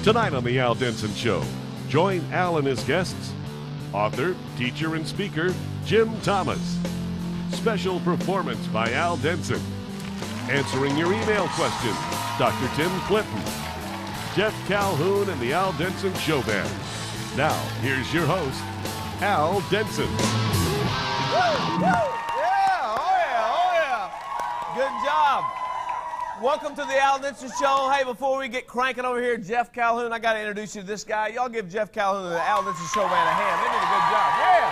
Tonight on The Al Denson Show, join Al and his guests, author, teacher, and speaker, Jim Thomas. Special performance by Al Denson. Answering your email questions, Dr. Tim Clinton. Jeff Calhoun and the Al Denson Show Band. Now, here's your host, Al Denson. Woo! Woo! Yeah! Oh yeah! Good job. Welcome to the Al Denson Show. Hey, before we get cranking over here, Jeff Calhoun, I got to introduce you to this guy. Y'all give Jeff Calhoun and the Al Denson Show Band a hand. They did a good job. Yeah!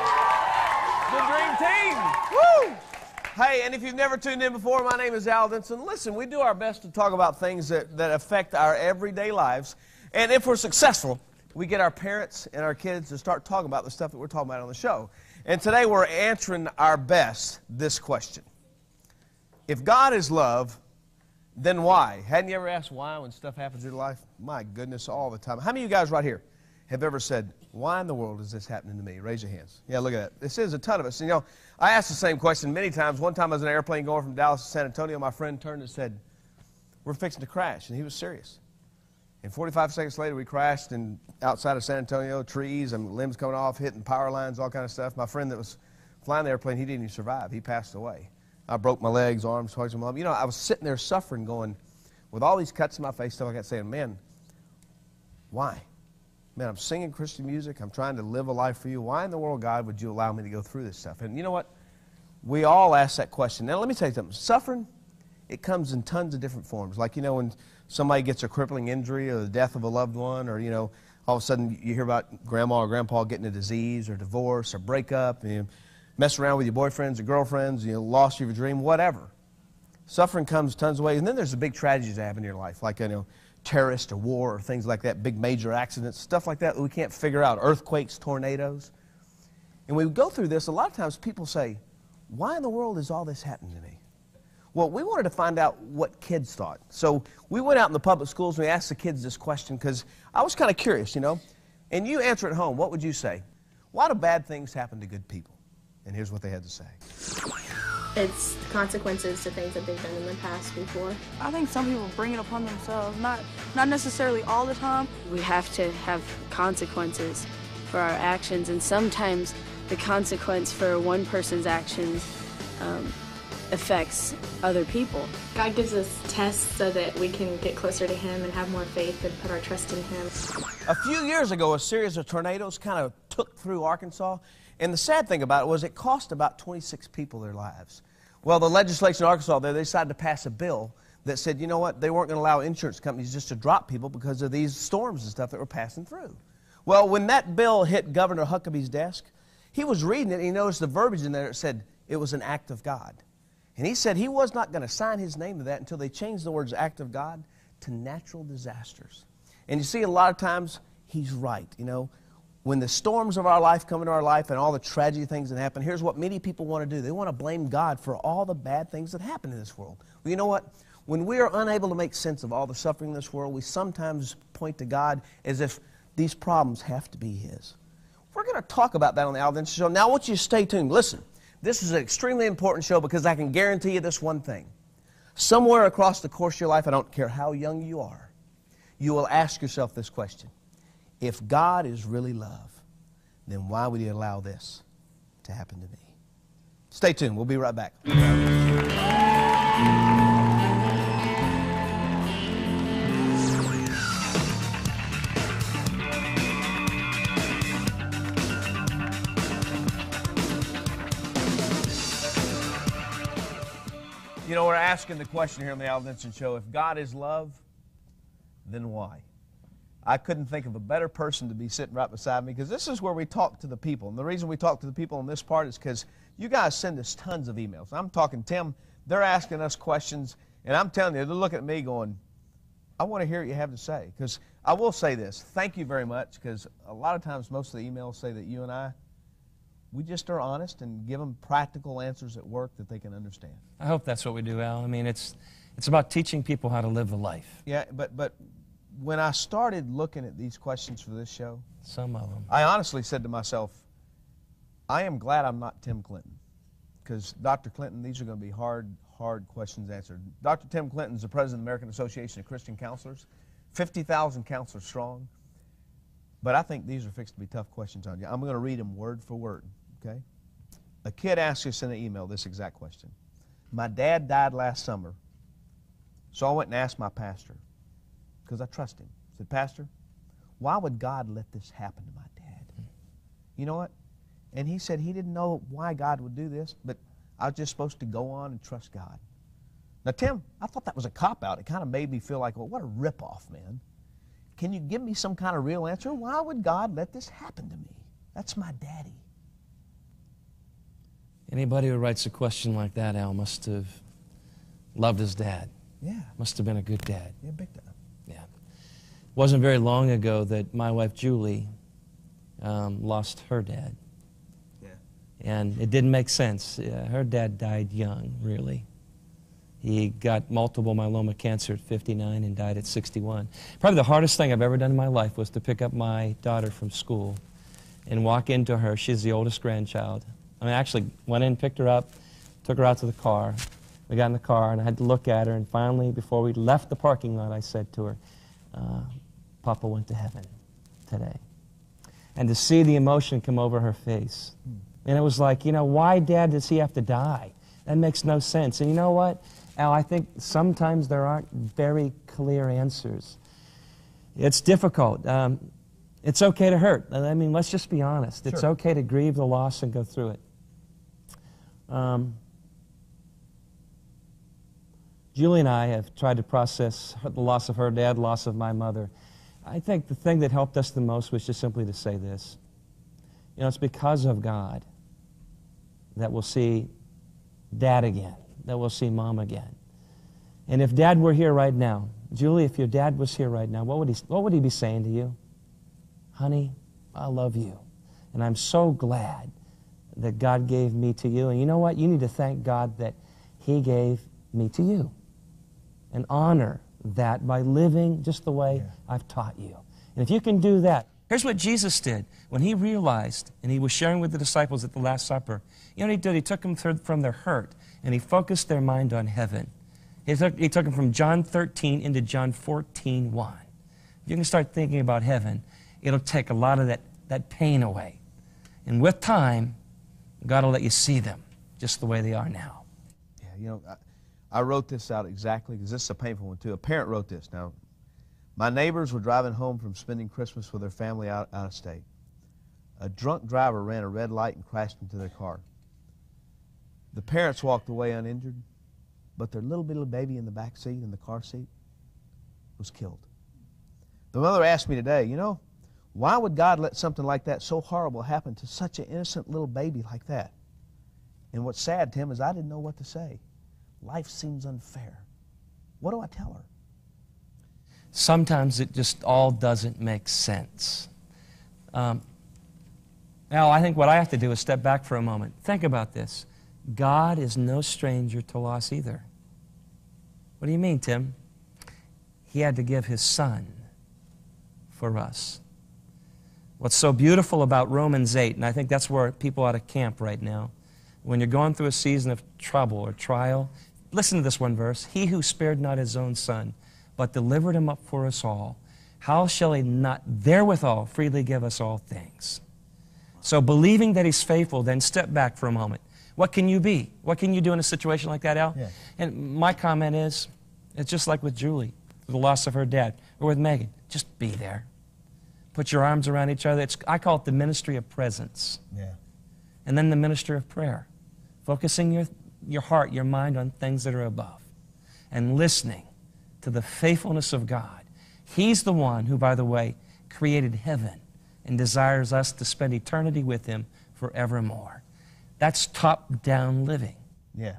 Good dream team. Woo! Hey, and if you've never tuned in before, my name is Al Denson. Listen, we do our best to talk about things that affect our everyday lives. And if we're successful, we get our parents and our kids to start talking about the stuff that we're talking about on the show. And today we're answering our best this question. If God is love, then why? Hadn't you ever asked why when stuff happens in your life? My goodness, all the time. How many of you guys right here have ever said, why in the world is this happening to me? Raise your hands. Yeah, look at that. This is a ton of us. And, you know, I asked the same question many times. One time I was in an airplane going from Dallas to San Antonio. My friend turned and said, we're fixing to crash. And he was serious. And 45 seconds later, we crashed and outside of San Antonio, trees and limbs coming off, hitting power lines, all kind of stuff. My friend that was flying the airplane, he didn't even survive. He passed away. I broke my legs, arms, twice my arm. You know, I was sitting there suffering, going, with all these cuts in my face, stuff like that, saying, man, why? Man, I'm singing Christian music. I'm trying to live a life for you. Why in the world, God, would you allow me to go through this stuff? And you know what? We all ask that question. Now, let me tell you something. Suffering, it comes in tons of different forms. Like, you know, when somebody gets a crippling injury or the death of a loved one, or, you know, all of a sudden you hear about grandma or grandpa getting a disease or divorce or breakup, and you mess around with your boyfriends or girlfriends, you know, loss of your dream, whatever. Suffering comes tons of ways. And then there's the big tragedies that happen in your life, like, you know, terrorist or war or things like that, big major accidents, stuff like that we can't figure out, earthquakes, tornadoes. And when we go through this, a lot of times people say, why in the world is all this happening to me? Well, we wanted to find out what kids thought. So we went out in the public schools and we asked the kids this question because I was kind of curious, you know. And you answer at home, what would you say? Why do bad things happen to good people? And here's what they had to say. It's consequences to things that they've done in the past before. I think some people bring it upon themselves, not necessarily all the time. We have to have consequences for our actions, and sometimes the consequence for one person's actions affects other people. God gives us tests so that we can get closer to Him and have more faith and put our trust in Him. A few years ago, a series of tornadoes kind of took through Arkansas. And the sad thing about it was it cost about 26 people their lives. Well, the legislation in Arkansas there, they decided to pass a bill that said, you know what, they weren't going to allow insurance companies just to drop people because of these storms and stuff that were passing through. Well, when that bill hit Governor Huckabee's desk, he was reading it and he noticed the verbiage in there that said it was an act of God. And he said he was not going to sign his name to that until they changed the words act of God to natural disasters. And you see, a lot of times, he's right, you know. When the storms of our life come into our life and all the tragedy things that happen, here's what many people want to do. They want to blame God for all the bad things that happen in this world. Well, you know what? When we are unable to make sense of all the suffering in this world, we sometimes point to God as if these problems have to be His. We're going to talk about that on the Al Denson Show. Now, I want you to stay tuned. Listen, this is an extremely important show because I can guarantee you this one thing. Somewhere across the course of your life, I don't care how young you are, you will ask yourself this question. If God is really love, then why would He allow this to happen to me? Stay tuned. We'll be right back. You know, we're asking the question here on the Al Denson Show, if God is love, then why? I couldn't think of a better person to be sitting right beside me because this is where we talk to the people. And the reason we talk to the people on this part is because you guys send us tons of emails. I'm talking, Tim, they're asking us questions, and I'm telling you, they're looking at me going, I want to hear what you have to say. Because I will say this, thank you very much, because a lot of times most of the emails say that you and I, we just are honest and give them practical answers at work that they can understand. I hope that's what we do, Al. I mean, it's about teaching people how to live the life. Yeah, but when I started looking at these questions for this show, some of them, I honestly said to myself, I am glad I'm not Tim Clinton. Because, Dr. Clinton, these are going to be hard questions answered. Dr. Tim Clinton is the president of the American Association of Christian Counselors, 50,000 counselors strong. But I think these are fixed to be tough questions on you. I'm going to read them word for word, okay? A kid asked us in an email this exact question. My dad died last summer, so I went and asked my pastor, because I trust him. I said, Pastor, why would God let this happen to my dad? You know what? And he said he didn't know why God would do this, but I was just supposed to go on and trust God. Now, Tim, I thought that was a cop-out. It kind of made me feel like, well, what a rip-off, man. Can you give me some kind of real answer? Why would God let this happen to me? That's my daddy. Anybody who writes a question like that, Al, must have loved his dad. Yeah. Must have been a good dad. Yeah, big time. Yeah. It wasn't very long ago that my wife, Julie, lost her dad. Yeah. And it didn't make sense. Her dad died young, really. He got multiple myeloma cancer at 59 and died at 61. Probably the hardest thing I've ever done in my life was to pick up my daughter from school and walk into her. She's the oldest grandchild. I actually went in, picked her up, took her out to the car. We got in the car, and I had to look at her, and finally, before we left the parking lot, I said to her, Papa went to heaven today. And to see the emotion come over her face. And it was like, you know, why, Dad, does he have to die? That makes no sense. And you know what, Al, I think sometimes there aren't very clear answers. It's difficult. It's okay to hurt. I mean, let's just be honest. It's okay to grieve the loss and go through it. Julie and I have tried to process the loss of her dad, loss of my mother. I think the thing that helped us the most was just simply to say this. You know, it's because of God that we'll see Dad again, that we'll see Mom again. And if Dad were here right now, Julie, if your dad was here right now, what would he be saying to you? Honey, I love you. And I'm so glad that God gave me to you. And you know what? You need to thank God that He gave me to you. And honor that by living just the way I've taught you. And if you can do that, here's what Jesus did when He realized, and He was sharing with the disciples at the Last Supper. You know what He did? He took them from their hurt, and He focused their mind on heaven. He took them from John 13 into John 14:1. If you can start thinking about heaven, it'll take a lot of that pain away. And with time, God will let you see them just the way they are now. Yeah, you know, I wrote this out exactly because this is a painful one too. A parent wrote this. Now, my neighbors were driving home from spending Christmas with their family out of state. A drunk driver ran a red light and crashed into their car. The parents walked away uninjured, but their little bitty baby in the back seat, in the car seat, was killed. The mother asked me today, you know, why would God let something like that so horrible happen to such an innocent little baby like that? And what's sad, Tim, is I didn't know what to say. Life seems unfair. What do I tell her? Sometimes it just all doesn't make sense. Now, I think what I have to do is step back for a moment. Think about this. God is no stranger to loss either. What do you mean, Tim? He had to give His Son for us. What's so beautiful about Romans 8, and I think that's where people ought to camp right now, when you're going through a season of trouble or trial, listen to this one verse. He who spared not His own Son, but delivered Him up for us all, how shall He not therewithal freely give us all things? So believing that He's faithful, then step back for a moment. What can you be? What can you do in a situation like that, Al? Yeah. And my comment is, it's just like with Julie, with the loss of her dad, or with Megan. Just be there. Put your arms around each other. I call it the ministry of presence. Yeah. And then the ministry of prayer. Focusing your heart, your mind on things that are above. And listening to the faithfulness of God. He's the one who, by the way, created heaven and desires us to spend eternity with Him forevermore. That's top-down living. Yeah.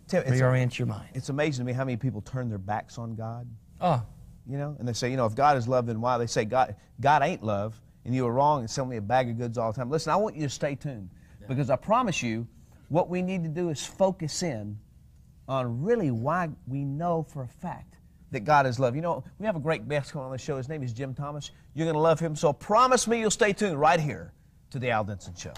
Reorient your mind. It's amazing to me how many people turn their backs on God. Oh. You know, and they say, you know, if God is love, then why? They say God ain't love, and you were wrong and sell me a bag of goods all the time. Listen, I want you to stay tuned, because I promise you, what we need to do is focus in on really why we know for a fact that God is love. You know, we have a great guest coming on the show. His name is Jim Thomas. You're going to love him, so promise me you'll stay tuned right here to the Al Denson Show.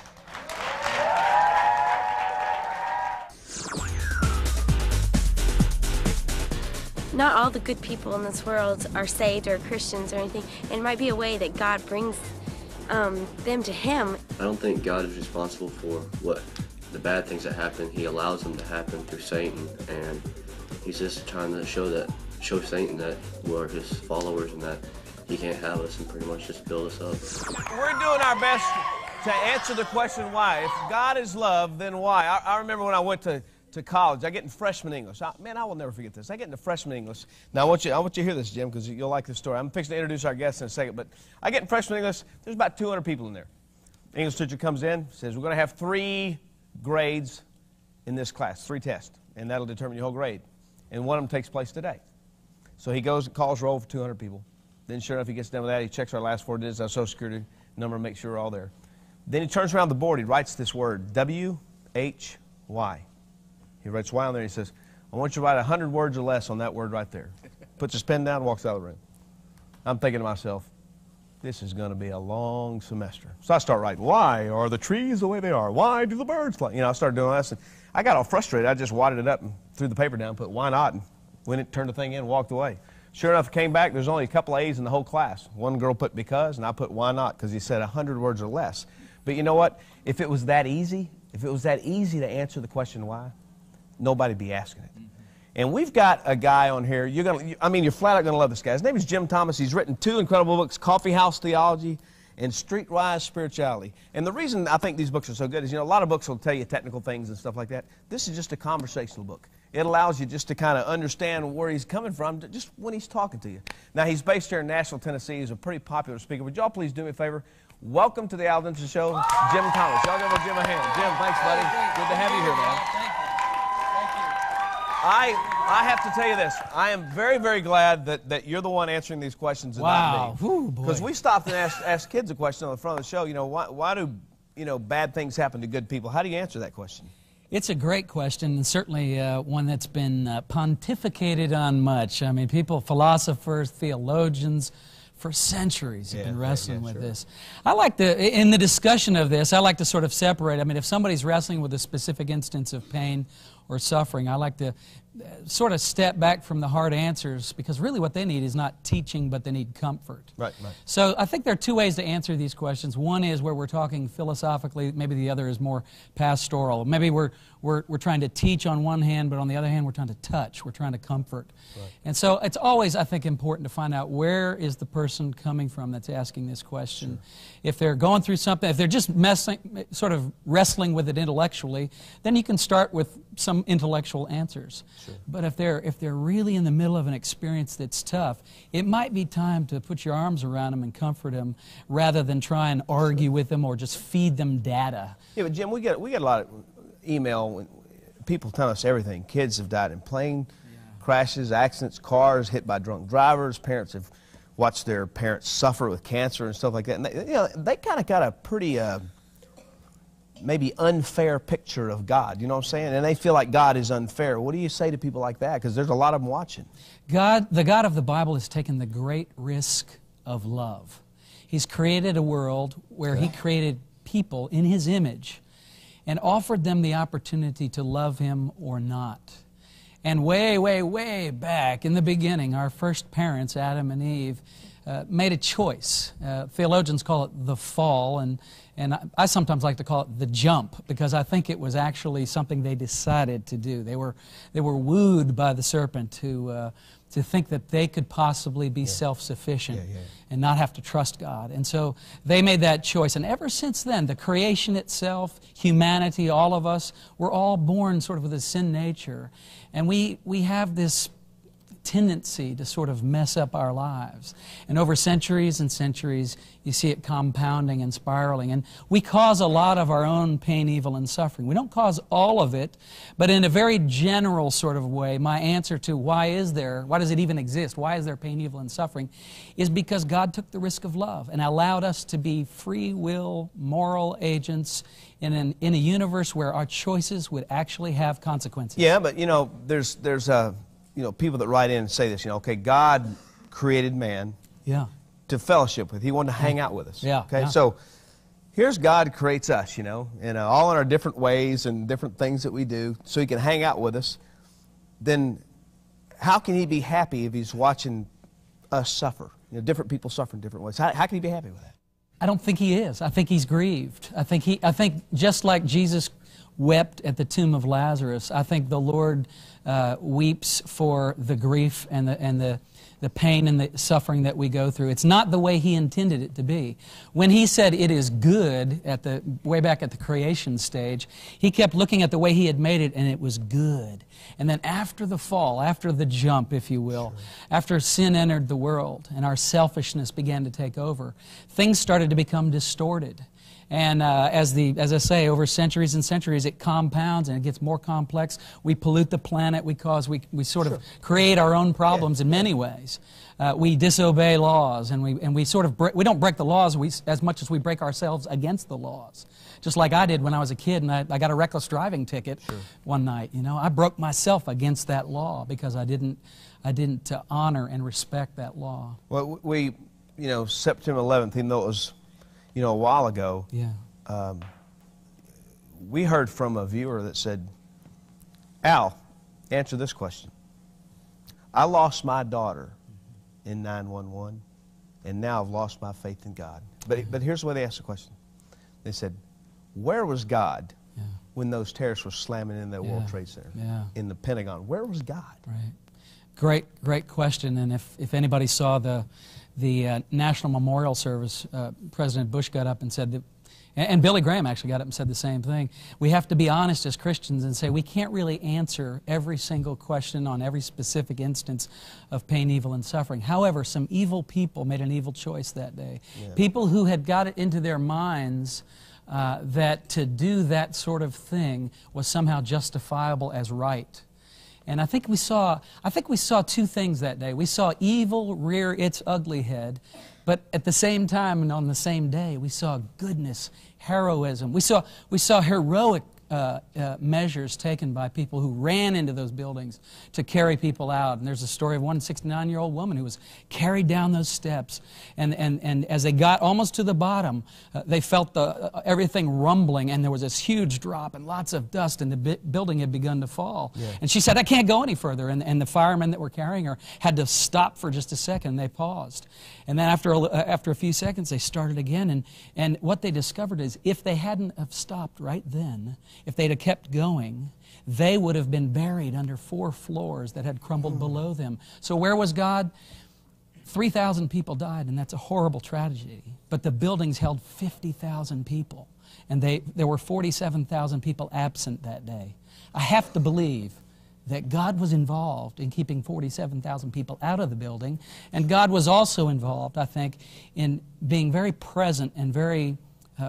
not all the good people in this world are saved or Christians or anything. And it might be a way that God brings them to Him. I don't think God is responsible for what the bad things that happen. He allows them to happen through Satan, and He's just trying to show Satan that we're His followers and that He can't have us, and pretty much just build us up. We're doing our best to answer the question why. If God is love, then why? I remember when I went to college, I get in freshman English. Man, I will never forget this. I get into freshman English. Now, I want you to hear this, Jim, because you'll like this story. I'm fixing to introduce our guests in a second, but I get in freshman English. There's about 200 people in there. English teacher comes in, says, we're going to have 3 grades in this class, 3 tests, and that'll determine your whole grade. And one of them takes place today. So he goes and calls roll for 200 people. Then sure enough, he gets done with that. He checks our last 4 digits, our Social Security number, makes sure we're all there. Then he turns around the board. He writes this word, W-H-Y. He writes Y on there. He says, I want you to write 100 words or less on that word right there. Puts his pen down and walks out of the room. I'm thinking to myself, this is going to be a long semester. So I start writing, why are the trees the way they are? Why do the birds fly? You know, I started doing this, and I got all frustrated. I just wadded it up and threw the paper down, put why not, and went and turned the thing in and walked away. Sure enough, came back, there's only a couple of A's in the whole class. One girl put because, and I put why not, because he said 100 words or less. But you know what? If it was that easy to answer the question why, nobody'd be asking it. And we've got a guy on here, you're flat out going to love this guy. His name is Jim Thomas. He's written 2 incredible books, Coffee House Theology and Streetwise Spirituality. And the reason I think these books are so good is, a lot of books will tell you technical things and stuff like that. This is just a conversational book. It allows you just to kind of understand where he's coming from just when he's talking to you. Now, he's based here in Nashville, Tennessee. He's a pretty popular speaker. Would y'all please do me a favor? Welcome to the Al Denson Show, Jim Thomas. Y'all give Jim a hand. Jim, thanks, buddy. Good to have you here, man. Thank you. I have to tell you this. I am very, very glad that you're the one answering these questions and not me. Because we stopped and asked kids a question on the front of the show. Why do bad things happen to good people? How do you answer that question? It's a great question, and certainly one that's been pontificated on much. I mean, people, philosophers, theologians, for centuries have been wrestling with this. I like in the discussion of this, I like to sort of separate. I mean, if somebody's wrestling with a specific instance of pain or suffering, I like to sort of step back from the hard answers, because really what they need is not teaching, but they need comfort. Right. So I think there are 2 ways to answer these questions. One is where we're talking philosophically, maybe the other is more pastoral. Maybe we're trying to teach on one hand, but on the other hand we're trying to touch, we're trying to comfort. Right. And so it's always, I think, important to find out where is the person coming from that's asking this question. Sure. If they're going through something, if they're just sort of wrestling with it intellectually, then you can start with some intellectual answers. Sure. But if they're really in the middle of an experience that's tough, it might be time to put your arms around them and comfort them, rather than try and argue with them or just feed them data. Yeah, but Jim, we get a lot of email when people tell us everything. Kids have died in plane crashes, accidents, cars, hit by drunk drivers. Parents have watched their parents suffer with cancer and stuff like that. And they kind of got a pretty maybe unfair picture of God, you know what I'm saying? And they feel like God is unfair. What do you say to people like that? Because there's a lot of them watching. The God of the Bible has taken the great risk of love. He's created a world where He created people in His image and offered them the opportunity to love Him or not. And way, way, way back in the beginning, our first parents, Adam and Eve, made a choice. Theologians call it the fall, and I sometimes like to call it the jump, because I think it was actually something they decided to do. They were wooed by the serpent to think that they could possibly be self-sufficient and not have to trust God. And so they made that choice. And ever since then, the creation itself, humanity, all of us, we're all born sort of with a sin nature. And we have this tendency to sort of mess up our lives. And over centuries and centuries, you see it compounding and spiraling. And we cause a lot of our own pain, evil, and suffering. We don't cause all of it, but in a very general sort of way, my answer to why does it even exist, why is there pain, evil, and suffering, is because God took the risk of love and allowed us to be free will, moral agents in a universe where our choices would actually have consequences. Yeah, but there's people that write in and say this, okay, God created man to fellowship with. He wanted to hang out with us. Okay, so here's God creates us, and all in our different ways and different things that we do, so He can hang out with us. Then how can he be happy if he's watching us suffer? You know, different people suffer in different ways. How can he be happy with that? I don't think he is. I think he's grieved. I think just like Jesus wept at the tomb of Lazarus, I think the Lord weeps for the grief and the pain and the suffering that we go through. It's not the way he intended it to be. When he said it is good way back at the creation stage, he kept looking at the way he had made it, and it was good. And then after the fall, after the jump, if you will, after sin entered the world and our selfishness began to take over, things started to become distorted. And as I say, over centuries and centuries, it compounds and it gets more complex. We pollute the planet. We sort of create our own problems in many ways. We disobey laws, and we we don't break the laws as much as we break ourselves against the laws. Just like I did when I was a kid, and I got a reckless driving ticket one night. You know, I broke myself against that law because I didn't honor and respect that law. Well, September 11th, even though it was, a while ago, we heard from a viewer that said, Al, answer this question. I lost my daughter in 9/11, and now I've lost my faith in God. But here's the way they asked the question. They said, where was God when those terrorists were slamming in that World Trade Center, in the Pentagon? Where was God? Right. Great question. And if anybody saw the National Memorial Service, President Bush got up and said that, and Billy Graham actually got up and said the same thing. We have to be honest as Christians and say we can't really answer every single question on every specific instance of pain, evil, and suffering. However, some evil people made an evil choice that day. People who had got it into their minds that to do that sort of thing was somehow justifiable as right. And I think we saw two things that day. We saw evil rear its ugly head, but at the same time and on the same day, we saw goodness, heroism. We saw heroic measures taken by people who ran into those buildings to carry people out. And there's a story of one 69-year-old woman who was carried down those steps. And as they got almost to the bottom, they felt everything rumbling, and there was this huge drop and lots of dust, and the building had begun to fall. And she said, I can't go any further. And the firemen that were carrying her had to stop for just a second. They paused. And then after a few seconds, they started again. And what they discovered is if they hadn't have stopped right then, if they'd have kept going, they would have been buried under 4 floors that had crumbled below them. So where was God? 3,000 people died, and that's a horrible tragedy. But the buildings held 50,000 people, and there were 47,000 people absent that day. I have to believe that God was involved in keeping 47,000 people out of the building, and God was also involved, I think, in being very present and very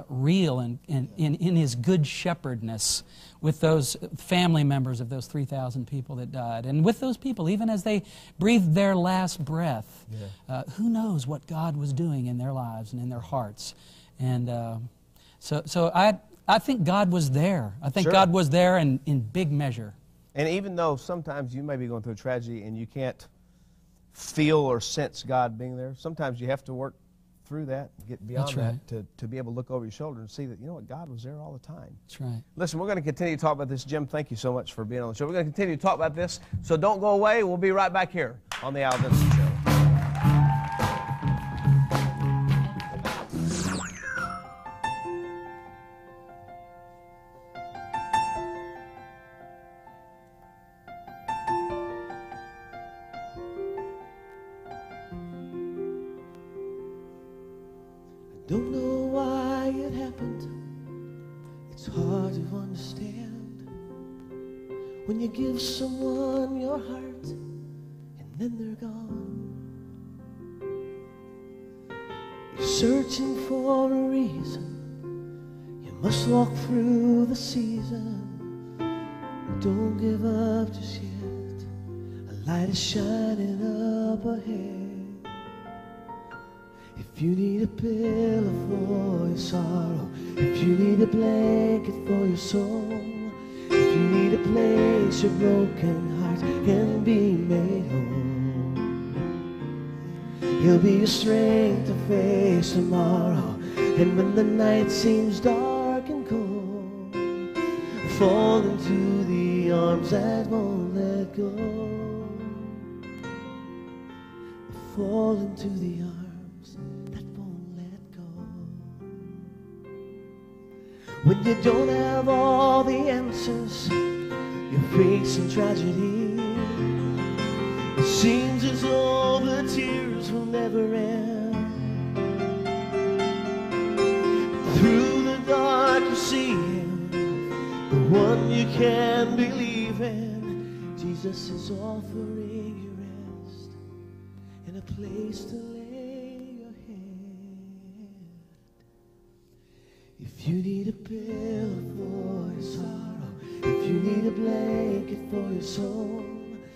real and in His good shepherdness with those family members of those 3,000 people that died. And with those people, even as they breathed their last breath, who knows what God was doing in their lives and in their hearts. And so I think God was there. I think God was there in big measure. And even though sometimes you may be going through a tragedy and you can't feel or sense God being there, sometimes you have to work through that, get beyond that, to be able to look over your shoulder and see that, God was there all the time. That's right. Listen, we're going to continue to talk about this. Jim, thank you so much for being on the show. We're going to continue to talk about this, so don't go away. We'll be right back here on the Al Denson Show. Don't know why it happened. It's hard to understand when you give someone your heart and then they're gone. You're searching for a reason. You must walk through the season. Don't give up just yet. A light is shining up ahead. If you need a pillow for your sorrow, if you need a blanket for your soul, if you need a place your broken heart can be made whole, He'll be your strength to face tomorrow. And when the night seems dark and cold, fall into the arms that won't let go. fall into the arms that won't let go. When you don't have all the answers, you're facing tragedy. It seems as though the tears will never end. Through the dark you see him, the one you can believe in. Jesus is offering you rest and a place to lay your head. If you need a pillow for your sorrow, if you need a blanket for your soul,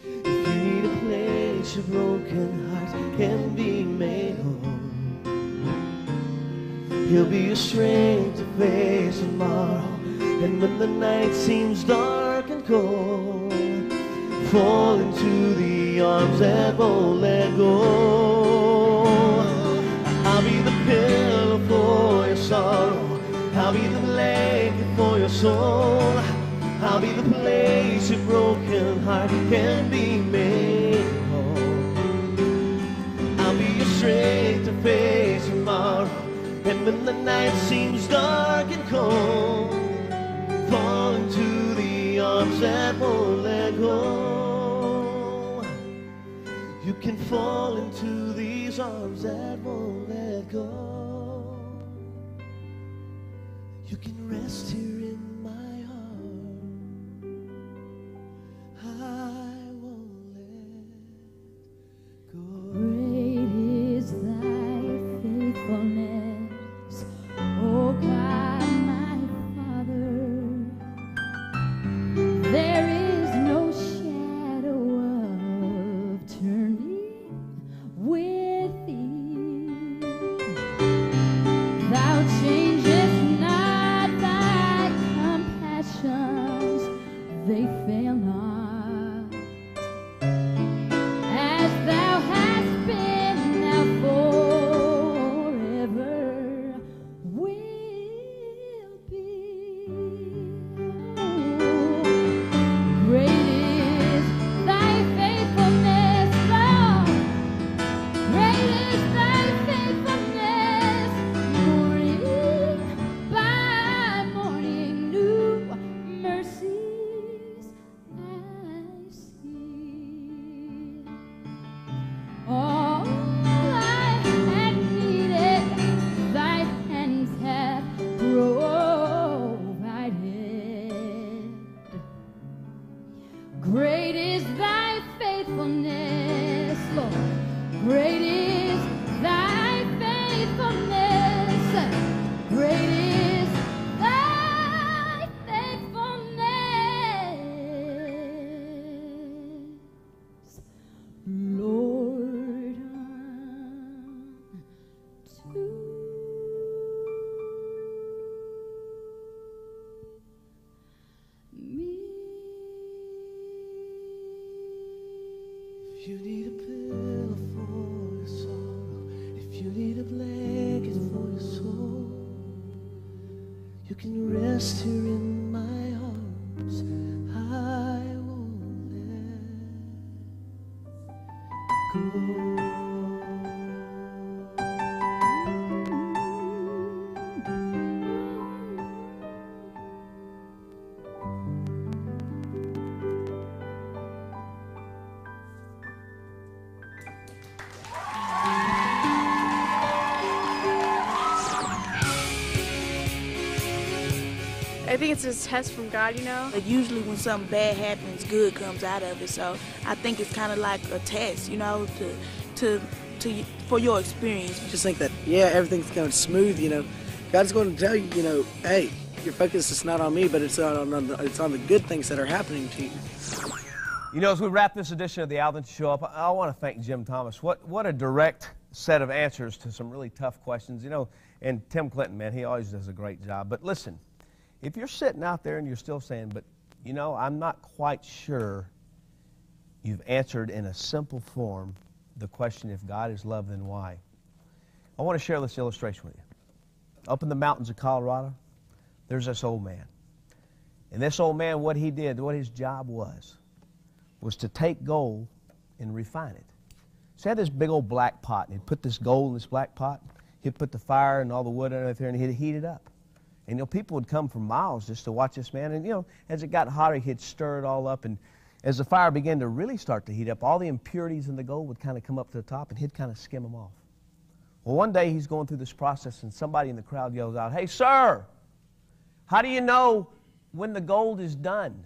if you need a place your broken heart can be made whole, He'll be your strength to face tomorrow. And when the night seems dark and cold, fall into the arms that won't let go. I'll be the pillow for your sorrow, I'll be the blanket for your soul, I'll be the place your broken heart can be made whole. I'll be your strength to face tomorrow. And when the night seems dark and cold, fall into the arms that won't let go. You can fall into these arms that won't let go. You can rest here in my heart. I won't let go. Great is thy faithfulness, O God, my Father. There is no shadow of turning with thee. Thou changest not thy compassions, they fail not. As thou hast been, thou forever will be. Great is thy faithfulness, Lord. Great is thy faithfulness. Morning by morning, new mercies I see. All I had needed, thy hands have provided. Great is thy faithfulness, Lord. Great is thy faithfulness. Great is thy faithfulness, Lord, unto me. If you need a pillow for your sorrow, if you need a blanket for your soul, you can rest here in my arms. I won't let go. I think it's a test from God, you know? Like usually when something bad happens, good comes out of it. So I think it's kind of like a test, you know, for your experience. Just think that, yeah, everything's going smooth, you know. God's going to tell you, you know, hey, your focus is not on me, but it's on the good things that are happening to you. You know, as we wrap this edition of the Al Denson Show up, I want to thank Jim Thomas. What a direct set of answers to some really tough questions. You know, and Tim Clinton, man, he always does a great job. But listen, if you're sitting out there and you're still saying, but, you know, I'm not quite sure you've answered in a simple form the question, if God is love, then why? I want to share this illustration with you. Up in the mountains of Colorado, there's this old man. And this old man, what he did, what his job was to take gold and refine it. So he had this big old black pot, and he'd put this gold in this black pot. He'd put the fire and all the wood underneath there, and he'd heat it up. And, you know, people would come from miles just to watch this man. And, you know, as it got hotter, he'd stir it all up. And as the fire began to really start to heat up, all the impurities in the gold would kind of come up to the top, and he'd kind of skim them off. Well, one day he's going through this process, and somebody in the crowd yells out, "Hey, sir, how do you know when the gold is done?"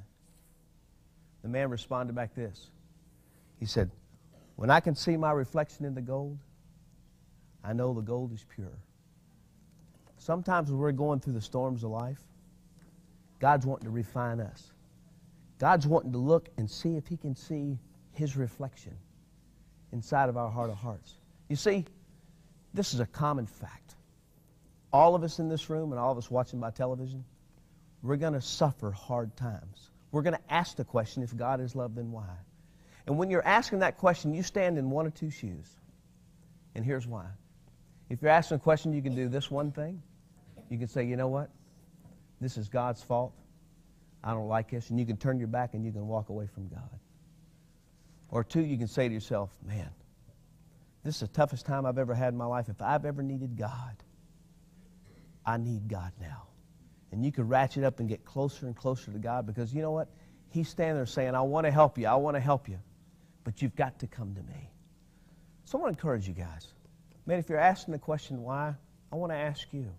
The man responded back this. He said, "When I can see my reflection in the gold, I know the gold is pure." Sometimes when we're going through the storms of life, God's wanting to refine us. God's wanting to look and see if he can see his reflection inside of our heart of hearts. You see, this is a common fact. All of us in this room and all of us watching by television, we're going to suffer hard times. We're going to ask the question, if God is love, then why? And when you're asking that question, you stand in one or two shoes. And here's why. If you're asking a question, you can do this one thing. You can say, you know what? This is God's fault. I don't like this. And you can turn your back and you can walk away from God. Or two, you can say to yourself, man, this is the toughest time I've ever had in my life. If I've ever needed God, I need God now. And you can ratchet up and get closer and closer to God, because you know what? He's standing there saying, I want to help you. I want to help you. But you've got to come to me. So I want to encourage you guys. Man, if you're asking the question why, I want to ask you,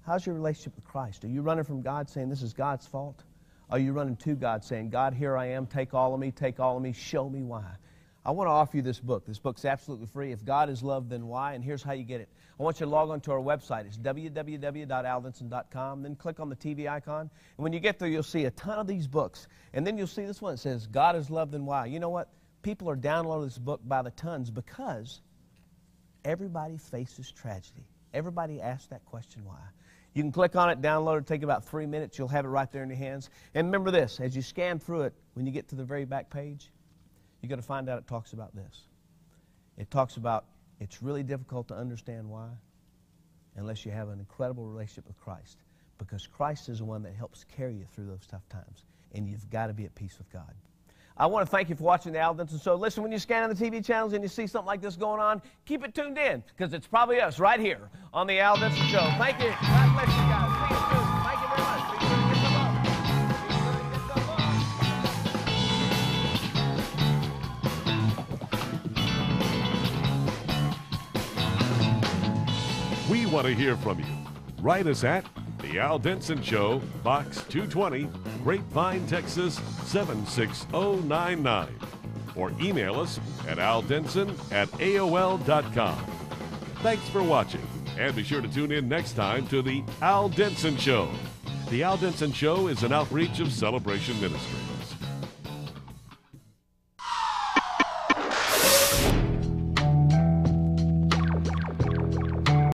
how's your relationship with Christ? Are you running from God saying this is God's fault? Are you running to God saying, God, here I am, take all of me, show me why? I want to offer you this book. This book's absolutely free. If God is love, then why? And here's how you get it. I want you to log on to our website. It's www.aldenson.com. Then click on the TV icon. And when you get there, you'll see a ton of these books. And then you'll see this one that says, God is love, then why? You know what? People are downloading this book by the tons because everybody faces tragedy. Everybody asks that question, why? You can click on it, download it, take about 3 minutes. You'll have it right there in your hands. And remember this, as you scan through it, when you get to the very back page, you're going to find out it talks about this. It talks about it's really difficult to understand why unless you have an incredible relationship with Christ, because Christ is the one that helps carry you through those tough times, and you've got to be at peace with God. I want to thank you for watching the Al Denson Show. Listen, when you scan on the TV channels and you see something like this going on, keep it tuned in, because it's probably us right here on the Al Denson Show. Thank you. God bless you guys. See you soon. Thank you very much. Be sure to get some love. We want to hear from you. Write us at The Al Denson Show, Box 220, Grapevine, Texas 76099. Or email us at aldenson@aol.com. Thanks for watching, and be sure to tune in next time to The Al Denson Show. The Al Denson Show is an outreach of Celebration Ministry.